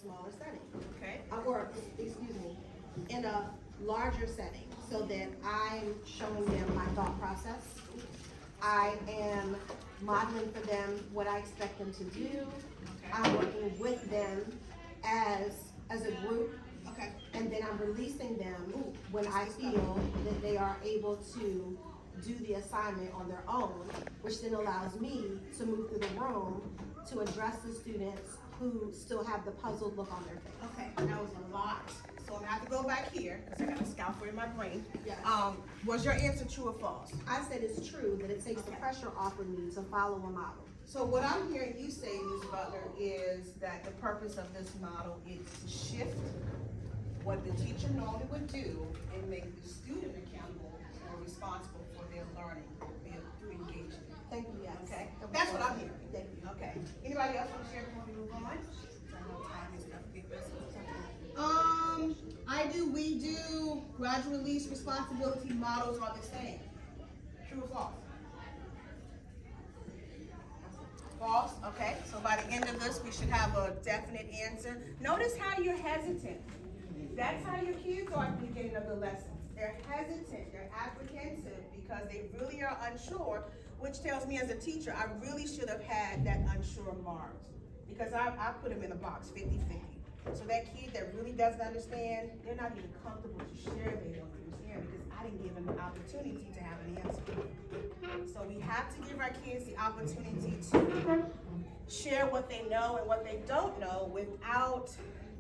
smaller setting. Okay. Or, excuse me, in a larger setting, so that I'm showing them my thought process. I am modeling for them what I expect them to do. Okay. I'm working with them as a group, Okay. and then I'm releasing them when I feel that they are able to do the assignment on their own, which then allows me to move through the room to address the students who still have the puzzled look on their face. Okay, that was a lot. So I'm gonna have to go back here, because I got a scalpel in my brain. Yes. Was your answer true or false? I said it's true that it takes the pressure off of me to follow a model. So what I'm hearing you say, Ms. Butler, is that the purpose of this model is to shift what the teacher normally would do and make the student accountable or responsible for their learning through engagement. Thank you, yes. Okay, that's what I'm hearing. Thank you. Okay, anybody else want to share before we move on? I know time is up. We do, gradual release responsibility models are the same. True or false? False, okay, so by the end of this, we should have a definite answer. Notice how you're hesitant. That's how your kids are at the beginning of the lesson. They're hesitant, they're apprehensive, because they really are unsure, which tells me as a teacher, I really should have had that unsure marked. Because I put them in a box, 50-50. So that kid that really doesn't understand, they're not even comfortable to share they don't understand, because I didn't give them an opportunity to have an answer. So we have to give our kids the opportunity to share what they know and what they don't know without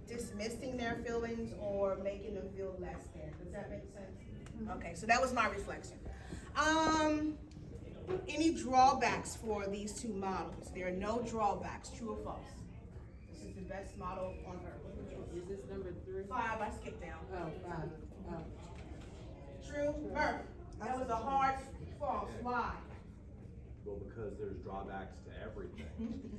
dismissing their feelings or making them feel less than. Does that make sense? Okay, so that was my reflection. Any drawbacks for these two models? There are no drawbacks, true or false? This is the best model on earth. Is this number 3? 5, I skipped down. Oh, 5. Oh. True, Murph, that was a hard false, why? Well, because there's drawbacks to everything.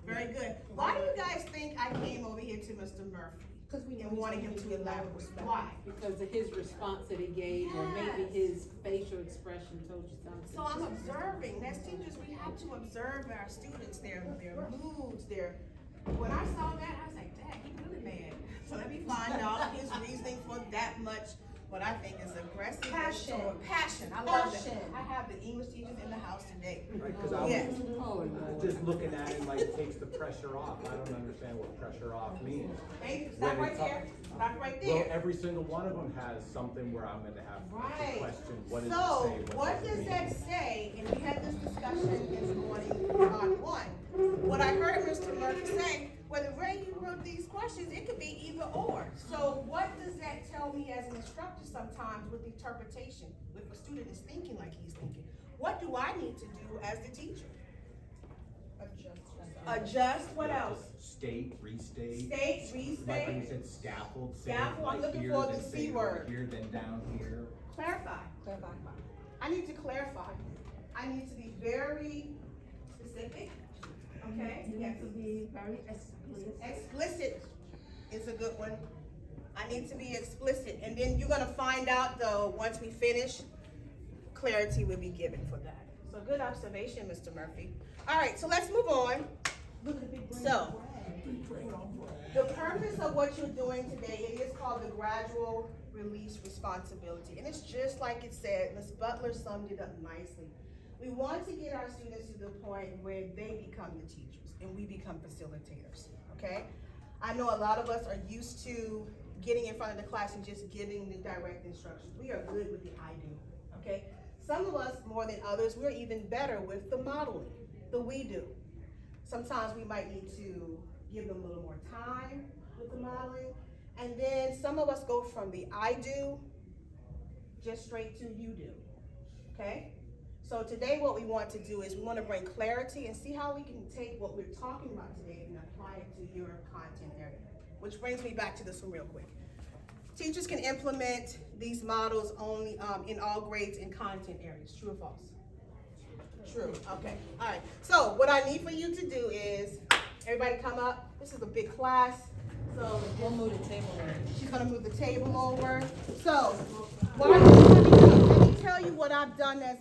Very good. Why do you guys think I came over here to Mr. Murphy? Because we And wanted him to elaborate. Why? Because of his response that he gave, or maybe his facial expression told you something. So I'm observing. As teachers, we have to observe our students, their moods, when I saw that, I was like, dang, he's really mad. So let me find out his reasoning for that much, what I think is aggressive. Passion. Passion. I love that. Passion. I have the English teachers in the house today. Right, because I Yes. was just looking at it like it takes the pressure off. I don't understand what pressure off means. Thank you. Stop When right it's up- there. Stop right Well, there. every single one of them has something where I'm gonna have Right. to question, what does So, it say? what does that say? And we had this discussion this morning on one. What I heard Mr. Murphy say, whether Ray, you wrote these questions, it could be either or. So what does that tell me as an instructor sometimes with interpretation, if a student is thinking like he's thinking? What do I need to do as the teacher? Adjust, what else? Just state, restate. State, Like when you restate, said scaffold, say Scaffold, I'm like looking here, for then the say C it word. over here, then down here. clarify. I need to clarify. I need to be very specific, okay? Yes. be very explicit. Explicit is a good one. I need to be explicit, and then you're gonna find out though, once we finish, clarity will be given for that. So good observation, Mr. Murphy. All right, so let's move on. So, the purpose of what you're doing today, it is called the gradual release responsibility. And it's just like it said, Ms. Butler summed it up nicely. We want to get our students to the point where they become the teachers and we become facilitators, okay? I know a lot of us are used to getting in front of the class and just giving the direct instructions. We are good with the I do, okay? Some of us, more than others, we're even better with the modeling, the we do. Sometimes we might need to give them a little more time with the modeling. And then some of us go from the I do just straight to you do, okay? So today what we want to do is we want to bring clarity and see how we can take what we're talking about today and apply it to your content area. Which brings me back to this one real quick. Teachers can implement these models only in all grades and content areas, true or false? True, okay, all right. So what I need for you to do is, everybody come up. This is a big class. So We'll move the table over. she's gonna move the table over. So, what I'm gonna do, let me tell you what I've done as